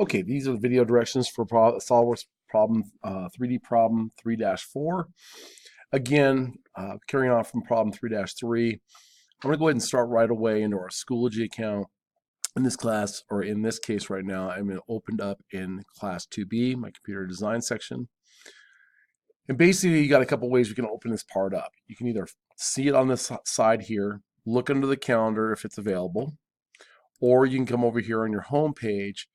Okay, these are the video directions for SolidWorks problem 3D problem 3-4. Again, carrying on from problem 3-3, I'm going to go ahead and start right away into our Schoology account. In this class, or in this case right now, I'm going to open up in class 2B, my computer design section. And basically, you got a couple ways we can open this part up. You can either see it on this side here, look under the calendar if it's available, or you can come over here on your home page,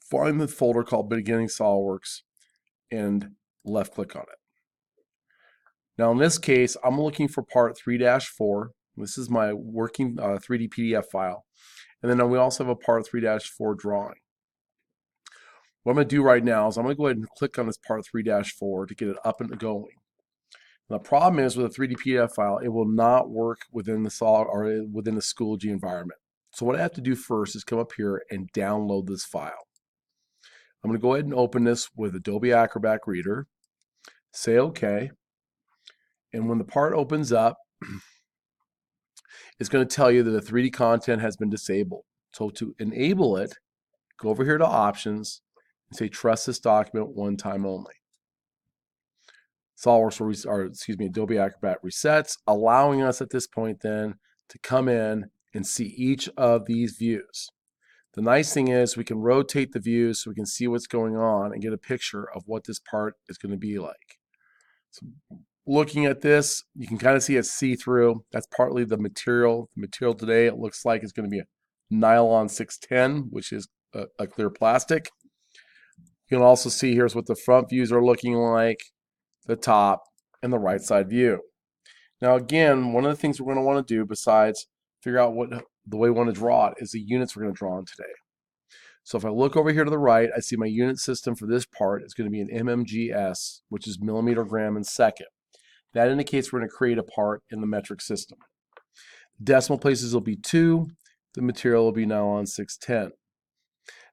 find the folder called Beginning SolidWorks, and left click on it. Now in this case, I'm looking for part 3-4. This is my working 3D PDF file. And then we also have a part 3-4 drawing. What I'm going to do right now is I'm going to go ahead and click on this part 3-4 to get it up and going. Now, the problem is with a 3D PDF file, it will not work within the Schoology environment. So what I have to do first is come up here and download this file. I'm going to go ahead and open this with Adobe Acrobat Reader, say OK, and when the part opens up, it's going to tell you that the 3D content has been disabled. So to enable it, go over here to Options and say Trust this document one time only. SolidWorks, or excuse me, Adobe Acrobat resets, allowing us at this point then to come in and see each of these views. The nice thing is we can rotate the views so we can see what's going on and get a picture of what this part is going to be like. So looking at this, you can kind of see it's see-through. That's partly the material. The material today, it looks like it's going to be a nylon 610, which is a clear plastic. You can also see here's what the front views are looking like, the top, and the right side view. Now again, one of the things we're going to want to do besides figure out what the way we want to draw it is the units we're going to draw on today. So if I look over here to the right, I see my unit system for this part is going to be an mmgs, which is millimeter gram in second. That indicates we're going to create a part in the metric system. Decimal places will be 2. The material will be nylon 610.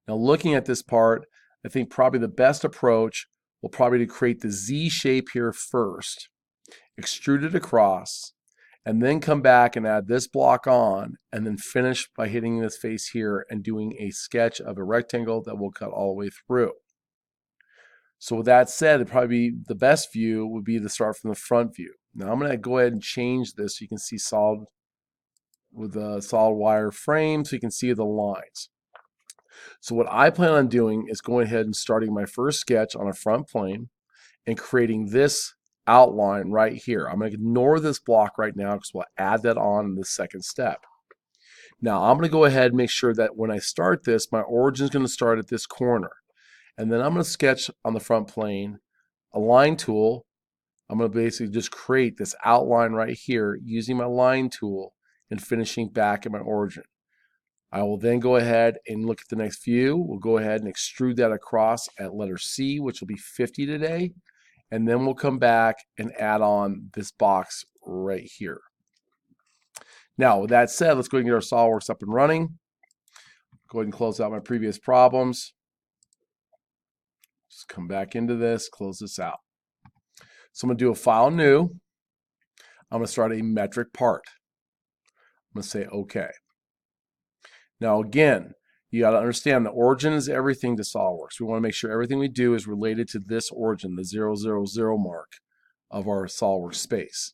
Now looking at this part, I think probably the best approach will probably to create the Z shape here first, extrude it across, and then come back and add this block on, and then finish by hitting this face here and doing a sketch of a rectangle that will cut all the way through. So with that said, it'd probably be the best view would be to start from the front view. Now I'm going to go ahead and change this so you can see solid with a solid wire frame so you can see the lines. So what I plan on doing is going ahead and starting my first sketch on a front plane and creating this outline right here. I'm going to ignore this block right now because we'll add that on in the second step. Now I'm going to go ahead and make sure that when I start this, my origin is going to start at this corner. And then I'm going to sketch on the front plane a line tool. I'm going to basically just create this outline right here using my line tool and finishing back at my origin. I will then go ahead and look at the next view. We'll go ahead and extrude that across at letter C, which will be 50 today. And then we'll come back and add on this box right here. Now, with that said, let's go ahead and get our SolidWorks up and running. Go ahead and close out my previous problems. Just come back into this, close this out. So I'm going to do a file new. I'm going to start a metric part. I'm going to say OK. Now again, you got to understand the origin is everything to SolidWorks. We want to make sure everything we do is related to this origin, the 000 mark of our SolidWorks space.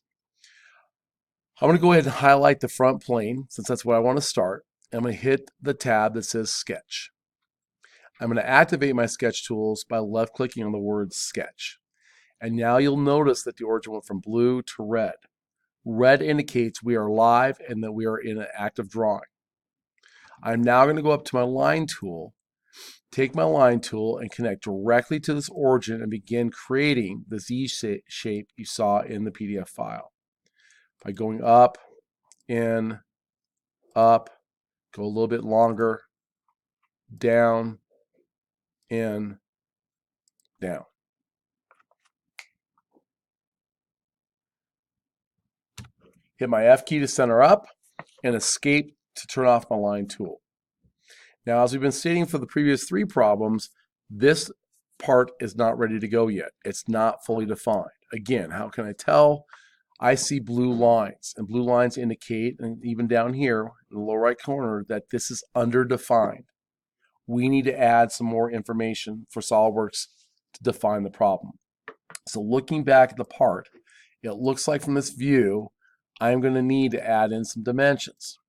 I'm going to go ahead and highlight the front plane since that's what I want to start. I'm going to hit the tab that says Sketch. I'm going to activate my sketch tools by left clicking on the word Sketch. And now you'll notice that the origin went from blue to red. Red indicates we are live and that we are in an active drawing. I'm now going to go up to my line tool, take my line tool and connect directly to this origin and begin creating the Z shape you saw in the PDF file. By going up, in, up, go a little bit longer, down, in, down. Hit my F key to center up and escape to turn off my line tool. Now, as we've been stating for the previous 3 problems, this part is not ready to go yet. It's not fully defined. Again, how can I tell? I see blue lines, and blue lines indicate, and even down here in the lower right corner, that this is underdefined. we need to add some more information for SolidWorks to define the problem. So looking back at the part, it looks like from this view, I'm going to need to add in some dimensions.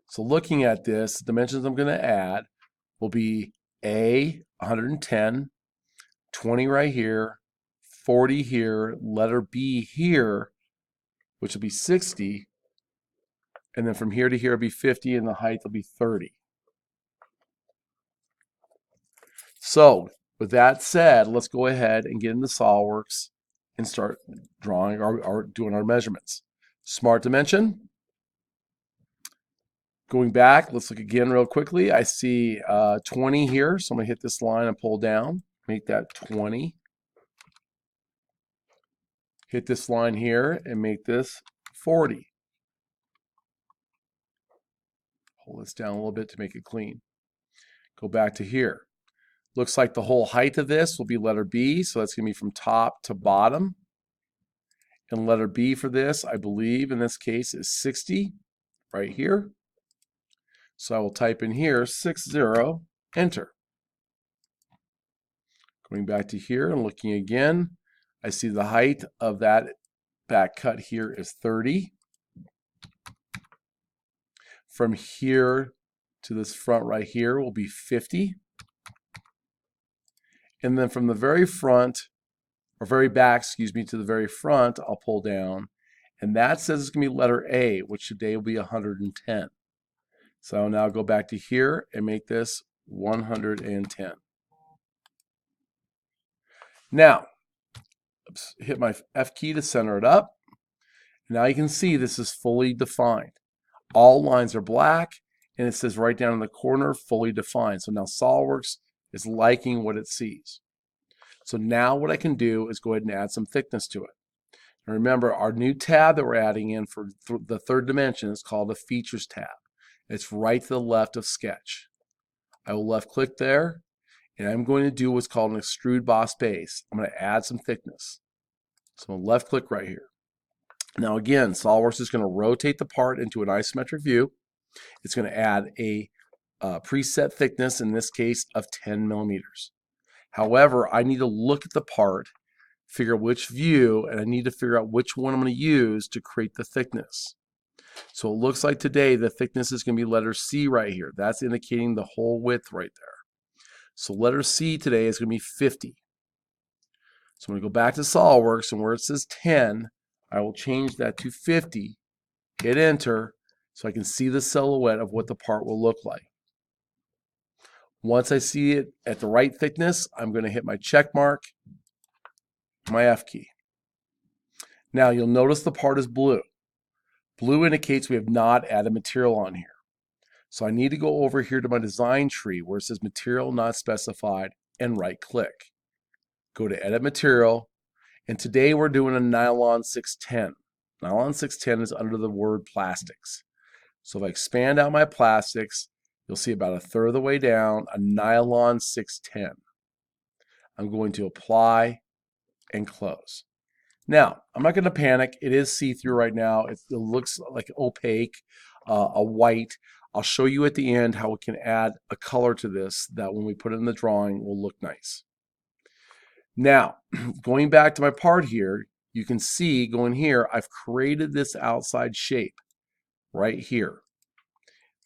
So looking at this, the dimensions I'm going to add will be A, 110, 20 right here, 40 here, letter B here, which will be 60, and then from here to here will be 50, and the height will be 30. So with that said, let's go ahead and get into SolidWorks and start drawing or doing our measurements. Smart dimension. Going back, let's look again real quickly. I see 20 here, so I'm going to hit this line and pull down, make that 20. Hit this line here and make this 40. Pull this down a little bit to make it clean. Go back to here. Looks like the whole height of this will be letter B, so that's going to be from top to bottom. And letter B for this, I believe in this case, is 60 right here. So I will type in here 60, enter. Going back to here and looking again, I see the height of that back cut here is 30. From here to this front right here will be 50. And then from the very front, or very back, excuse me, to the very front, I'll pull down. And that says it's going to be letter A, which today will be 110. So I'll now go back to here and make this 110. Now, hit my F key to center it up. Now you can see this is fully defined. All lines are black, and it says right down in the corner, fully defined. So now SolidWorks is liking what it sees. So now what I can do is go ahead and add some thickness to it. And remember, our new tab that we're adding in for the third dimension is called the Features tab. It's right to the left of Sketch. I will left click there, and I'm going to do what's called an Extrude Boss Base. I'm going to add some thickness. So I'm going to left click right here. Now again, SolidWorks is going to rotate the part into an isometric view. It's going to add a preset thickness, in this case of 10 millimeters. However, I need to look at the part, figure out which view, and I need to figure out which one I'm going to use to create the thickness. So it looks like today the thickness is going to be letter C right here. That's indicating the whole width right there. So letter C today is going to be 50. So I'm going to go back to SolidWorks, and where it says 10, I will change that to 50, hit enter, so I can see the silhouette of what the part will look like. Once I see it at the right thickness, I'm going to hit my check mark, my F key. Now you'll notice the part is blue. Blue indicates we have not added material on here. So I need to go over here to my design tree where it says material not specified and right click. Go to edit material, and today we're doing a nylon 610. Nylon 610 is under the word plastics. So if I expand out my plastics, you'll see about a third of the way down, a nylon 610. I'm going to apply and close. Now, I'm not going to panic. It is see-through right now. It looks like opaque, a white. I'll show you at the end how we can add a color to this that when we put it in the drawing will look nice. Now, going back to my part here, you can see going here, I've created this outside shape right here.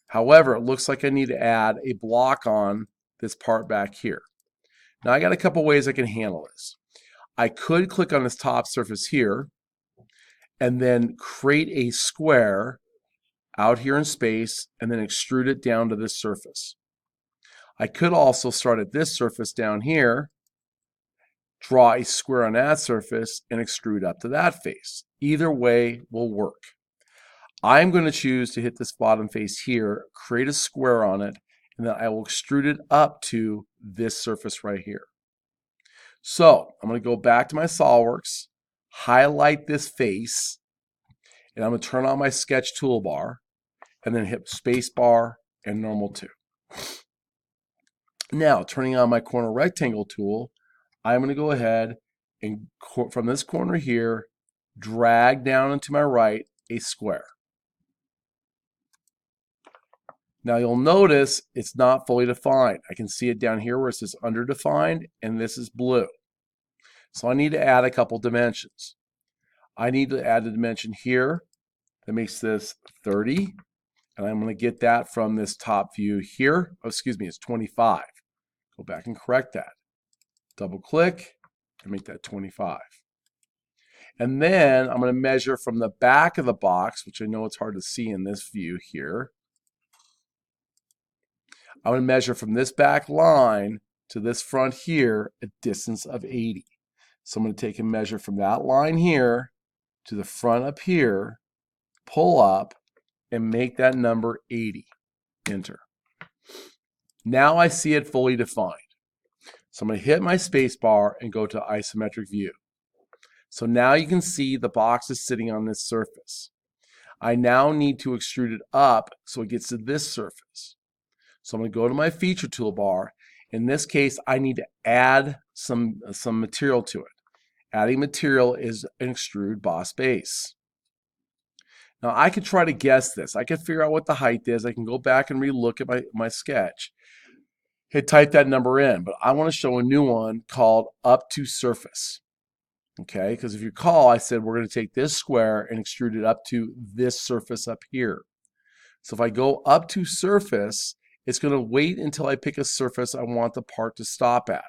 However, it looks like I need to add a block on this part back here. Now, I got a couple ways I can handle this. I could click on this top surface here and then create a square out here in space and then extrude it down to this surface. I could also start at this surface down here, draw a square on that surface, and extrude up to that face. Either way will work. I'm going to choose to hit this bottom face here, create a square on it, and then I will extrude it up to this surface right here. So I'm going to go back to my SolidWorks, highlight this face, and I'm going to turn on my sketch toolbar, and then hit spacebar and normal 2. Now, turning on my corner rectangle tool, I'm going to go ahead and from this corner here, drag down and to my right a square. Now you'll notice it's not fully defined. I can see it down here where it says underdefined, and this is blue. So I need to add a couple dimensions. I need to add a dimension here that makes this 30, and I'm going to get that from this top view here. Oh, excuse me, it's 25. Go back and correct that. Double click and make that 25. And then I'm going to measure from the back of the box, which I know it's hard to see in this view here. I'm going to measure from this back line to this front here a distance of 80. So I'm going to take a measure from that line here to the front up here, pull up, and make that number 80. Enter. Now I see it fully defined. So I'm going to hit my space bar and go to isometric view. So now you can see the box is sitting on this surface. I now need to extrude it up so it gets to this surface. So I'm going to go to my feature toolbar. In this case, I need to add some material to it. Adding material is an extrude boss base. Now I could try to guess this. I could figure out what the height is. I can go back and relook at my sketch. Hit type that number in, but I want to show a new one called up to surface. Okay, because if you recall, I said we're going to take this square and extrude it up to this surface up here. So if I go up to surface, it's going to wait until I pick a surface I want the part to stop at.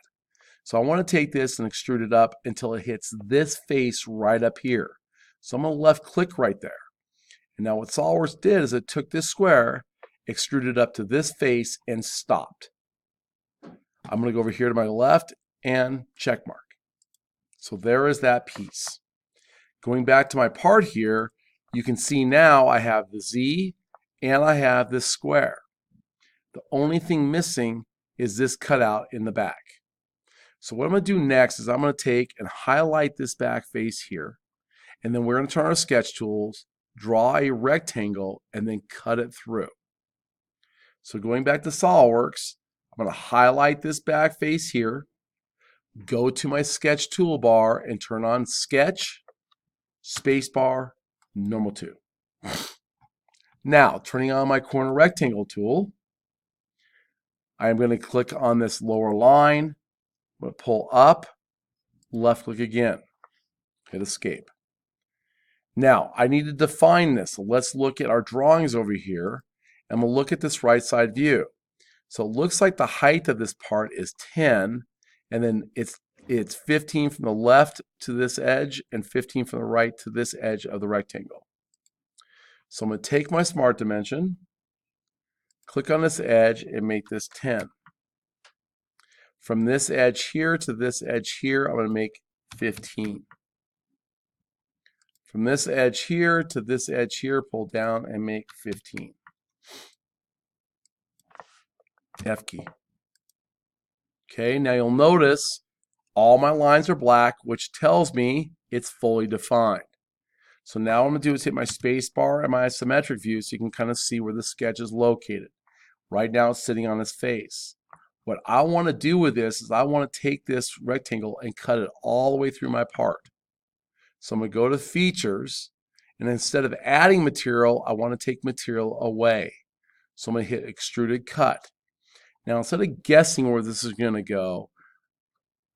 So I want to take this and extrude it up until it hits this face right up here. So I'm going to left click right there. And now what SolidWorks did is it took this square, extruded up to this face, and stopped. I'm going to go over here to my left and check mark. So there is that piece. Going back to my part here, you can see now I have the Z and I have this square. The only thing missing is this cutout in the back. So what I'm going to do next is I'm going to take and highlight this back face here, and then we're going to turn our sketch tools, draw a rectangle, and then cut it through. So going back to SolidWorks, I'm going to highlight this back face here, go to my sketch toolbar and turn on sketch, spacebar, normal 2. Now turning on my corner rectangle tool, I'm going to click on this lower line. I'm going to pull up, left click again, hit escape. Now I need to define this. So let's look at our drawings over here, and we'll look at this right side view. So it looks like the height of this part is 10, and then it's 15 from the left to this edge and 15 from the right to this edge of the rectangle. So I'm going to take my smart dimension, click on this edge, and make this 10. From this edge here to this edge here, I'm going to make 15. From this edge here to this edge here, pull down and make 15. F key. Okay, now you'll notice all my lines are black, which tells me it's fully defined. So now what I'm going to do is hit my space bar and my isometric view so you can kind of see where the sketch is located. Right now it's sitting on its face. What I want to do with this is I want to take this rectangle and cut it all the way through my part. So I'm going to go to features, and instead of adding material, I want to take material away. So I'm going to hit extruded cut. Now instead of guessing where this is going to go,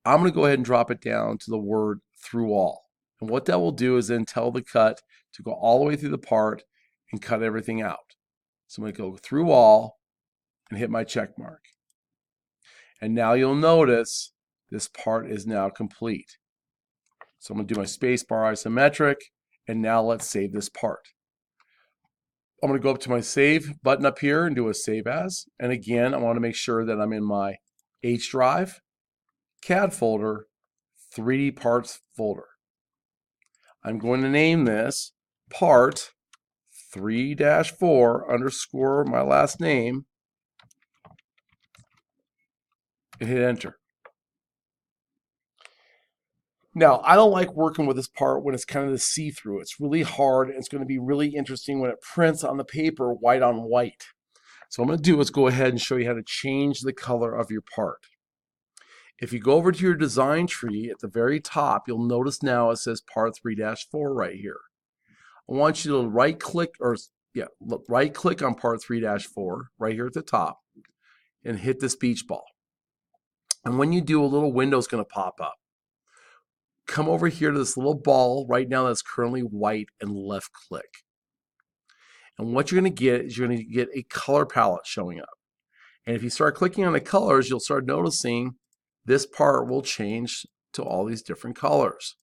I'm going to go ahead and drop it down to the word through all. And what that will do is then tell the cut to go all the way through the part and cut everything out. So I'm going to go through all and hit my check mark. And now you'll notice this part is now complete. So I'm going to do my space bar isometric, and now let's save this part. I'm going to go up to my save button up here and do a save as. And again, I want to make sure that I'm in my H drive, CAD folder, 3D parts folder. I'm going to name this part 3-4 underscore my last name and hit enter. Now, I don't like working with this part when it's kind of the see-through. It's really hard, and it's going to be really interesting when it prints on the paper white on white. So what I'm going to do is go ahead and show you how to change the color of your part. If you go over to your design tree at the very top, you'll notice now it says part 3-4 right here. I want you to right-click or right click on part 3-4 right here at the top and hit this beach ball. And when you do, a little window is going to pop up. Come over here to this little ball right now that's currently white and left click. And what you're going to get is you're going to get a color palette showing up. And if you start clicking on the colors, you'll start noticing this part will change to all these different colors.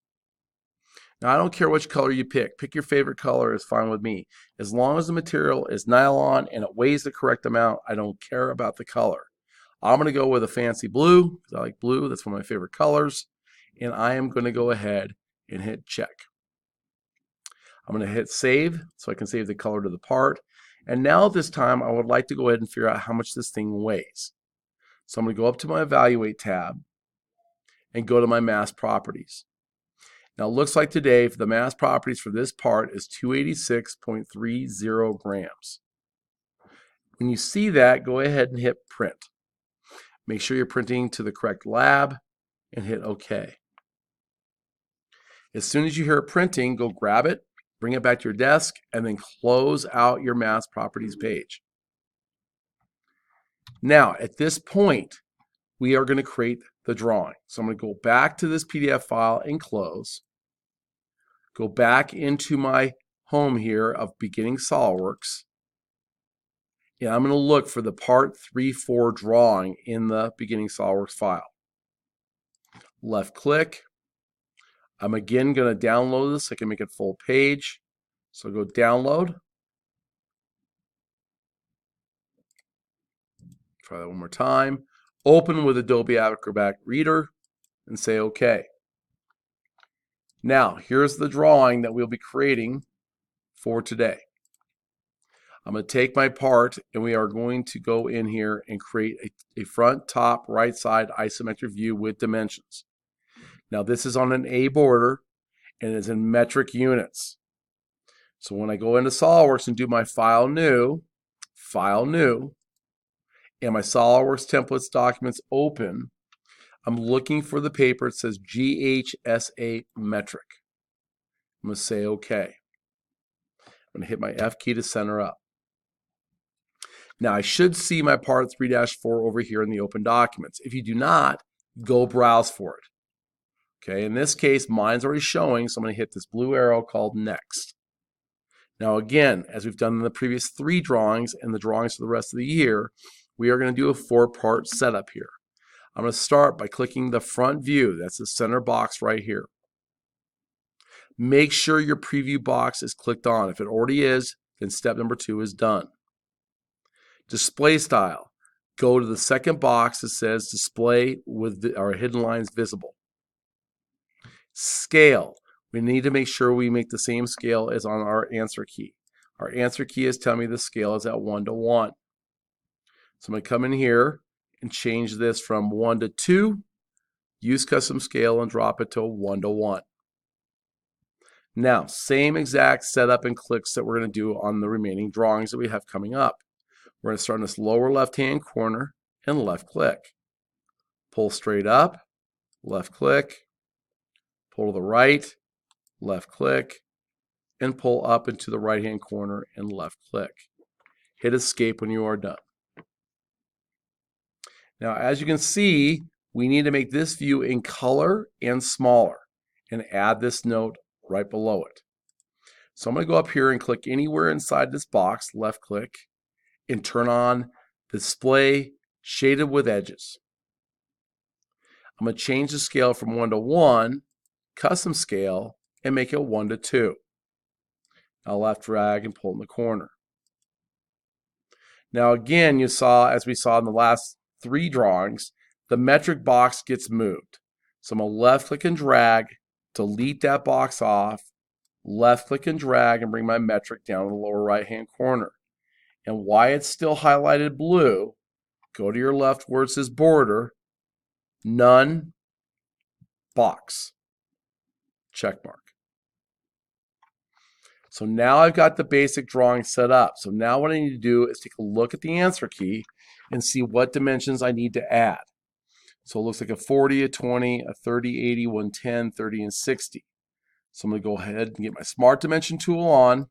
Now, I don't care which color you pick. Pick your favorite color is fine with me. As long as the material is nylon and it weighs the correct amount, I don't care about the color. I'm going to go with a fancy blue because I like blue. That's one of my favorite colors. And I am going to go ahead and hit check. I'm going to hit save so I can save the color to the part. And now this time I would like to go ahead and figure out how much this thing weighs. So I'm going to go up to my Evaluate tab and go to my mass properties. Now it looks like today for the mass properties for this part is 286.30 grams. When you see that, go ahead and hit print. Make sure you're printing to the correct lab and hit OK. As soon as you hear it printing, go grab it, bring it back to your desk, and then close out your mass properties page. Now, at this point, we are going to create the drawing. So I'm going to go back to this PDF file and close. Go back into my home here of Beginning SolidWorks. And I'm going to look for the Part 3-4 drawing in the Beginning SolidWorks file. Left click. I'm again going to download this so I can make it full page. So go download. Try that one more time. Open with Adobe Acrobat Reader and say OK. Now, here's the drawing that we'll be creating for today. I'm going to take my part and we are going to go in here and create a front, top, right side isometric view with dimensions. Now, this is on an A border and it's in metric units. So when I go into SolidWorks and do my File New, and my SolidWorks templates documents open, I'm looking for the paper. It says GHSA metric. I'm going to say OK. I'm going to hit my F key to center up. Now I should see my part 3-4 over here in the open documents. If you do not, go browse for it. Okay, in this case, mine's already showing, so I'm going to hit this blue arrow called Next. Now again, as we've done in the previous 3 drawings and the drawings for the rest of the year, we are going to do a 4-part setup here. I'm going to start by clicking the front view. That's the center box right here. Make sure your preview box is clicked on. If it already is, then step number 2 is done. Display style. Go to the second box that says display with our hidden lines visible. Scale. We need to make sure we make the same scale as on our answer key. Our answer key is telling me the scale is at 1:1. So I'm going to come in here and change this from 1:2, use custom scale and drop it to 1:1. Now, same exact setup and clicks that we're going to do on the remaining drawings that we have coming up. We're going to start in this lower left-hand corner and left click. Pull straight up, left click, pull to the right, left click, and pull up into the right-hand corner and left click. Hit escape when you are done. Now, as you can see, we need to make this view in color and smaller and add this note right below it. So I'm going to go up here and click anywhere inside this box, left click, and turn on display shaded with edges. I'm going to change the scale from 1:1, custom scale, and make it 1:2. I'll left drag and pull in the corner. Now again, you saw, as we saw in the last 3 drawings, the metric box gets moved. So I'm going to left click and drag, delete that box off, left click and drag and bring my metric down in the lower right hand corner. And why it's still highlighted blue, go to your left where it says border, none, box, check mark. So now I've got the basic drawing set up. So now what I need to do is take a look at the answer key and see what dimensions I need to add. So it looks like a 40, a 20, a 30, 80, 110, 30, and 60. So I'm going to go ahead and get my Smart Dimension tool on,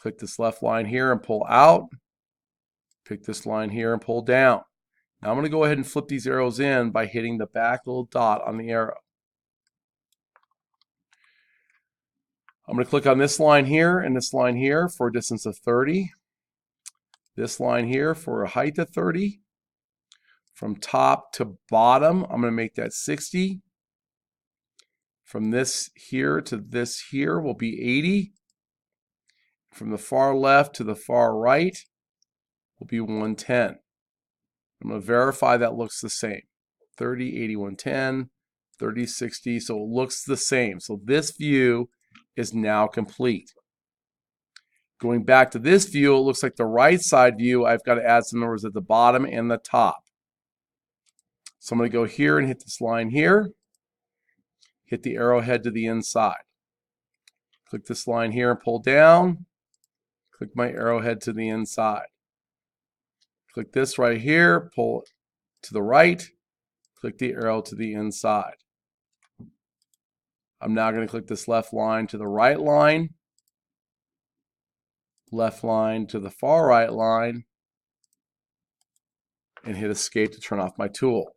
Click this left line here and pull out. Pick this line here and pull down. Now I'm going to go ahead and flip these arrows in by hitting the back little dot on the arrow. I'm going to click on this line here and this line here for a distance of 30. This line here for a height of 30. From top to bottom, I'm going to make that 60. From this here to this here will be 80. From the far left to the far right will be 110. I'm going to verify that looks the same. 30, 80, 110, 30, 60. So it looks the same. So this view is now complete. Going back to this view, it looks like the right side view, I've got to add some numbers at the bottom and the top. So I'm going to go here and hit this line here. Hit the arrowhead to the inside. Click this line here and pull down. Click my arrowhead to the inside. Click this right here, pull to the right. Click the arrow to the inside. I'm now going to click this left line to the right line. Left line to the far right line. And hit escape to turn off my tool.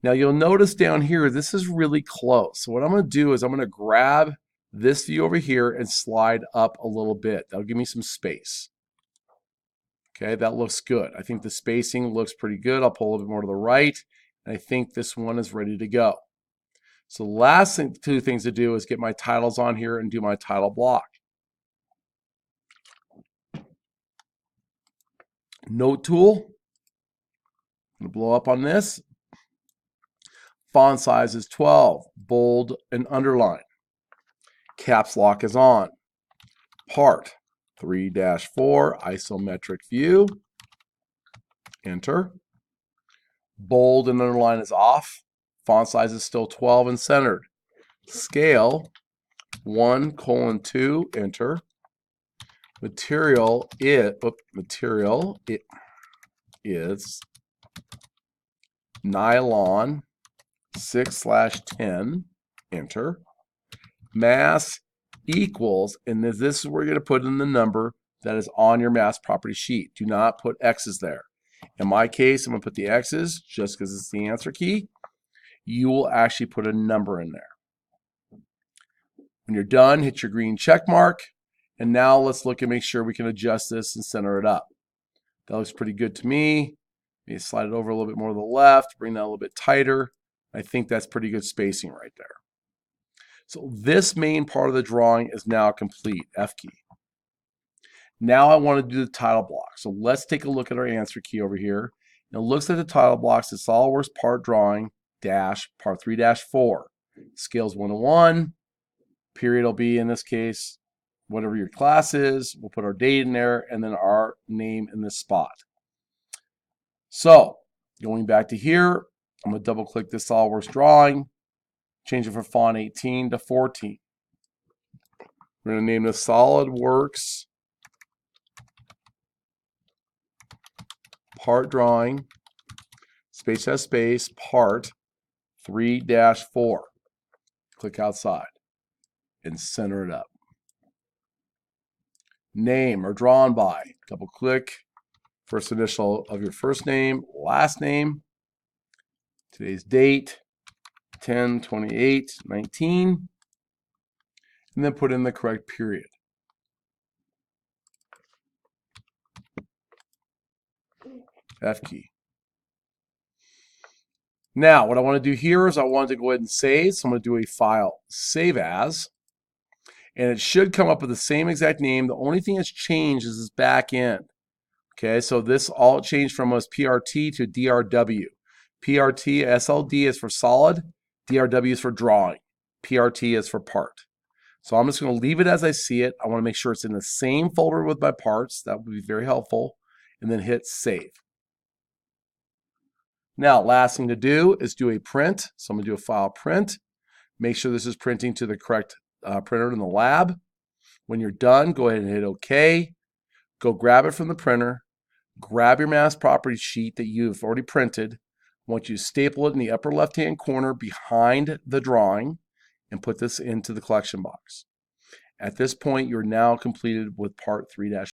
Now you'll notice down here, this is really close. So what I'm going to do is I'm going to grab this view over here and slide up a little bit. That'll give me some space. Okay, that looks good. I think the spacing looks pretty good. I'll pull a little bit more to the right. And I think this one is ready to go. So the last two things to do is get my titles on here and do my title block. Note tool. I'm going to blow up on this. Font size is 12, bold and underline. Caps lock is on. Part 3-4, isometric view. Enter. Bold and underline is off. Font size is still 12 and centered. Scale 1:2, enter. Material is nylon 6/10, enter. Mass equals, and this is where you're going to put in the number that is on your mass property sheet. Do not put X's there. In my case, I'm going to put the X's just because it's the answer key. You will actually put a number in there. When you're done, hit your green check mark. And now let's look and make sure we can adjust this and center it up. That looks pretty good to me. Maybe slide it over a little bit more to the left, bring that a little bit tighter. I think that's pretty good spacing right there. So this main part of the drawing is now complete, F key. Now I want to do the title block. So let's take a look at our answer key over here. Now it looks like the title blocks is SolidWorks part drawing dash part 3-4. Scales 1:1. Period will be, in this case, whatever your class is. We'll put our date in there and then our name in this spot. So going back to here, I'm going to double click this SolidWorks drawing, change it from font 18 to 14. We're going to name this SolidWorks part drawing, space has space, part 3-4. Click outside and center it up. Name or drawn by, double click, first initial of your first name, last name, today's date, 10/28/19, and then put in the correct period. F key. Now, what I want to do here is I want to go ahead and save. So I'm going to do a file, save as, and it should come up with the same exact name. The only thing that's changed is this back end. Okay, so this all changed from was PRT to DRW. PRT, SLD is for solid, DRW is for drawing, PRT is for part. So I'm just going to leave it as I see it. I want to make sure it's in the same folder with my parts. That would be very helpful. And then hit save. Now, last thing to do is do a print. So I'm going to do a file print. Make sure this is printing to the correct printer in the lab. When you're done, go ahead and hit OK. Go grab it from the printer. Grab your mass property sheet that you've already printed. I want you to staple it in the upper left-hand corner behind the drawing and put this into the collection box. At this point, you're now completed with part 3-1.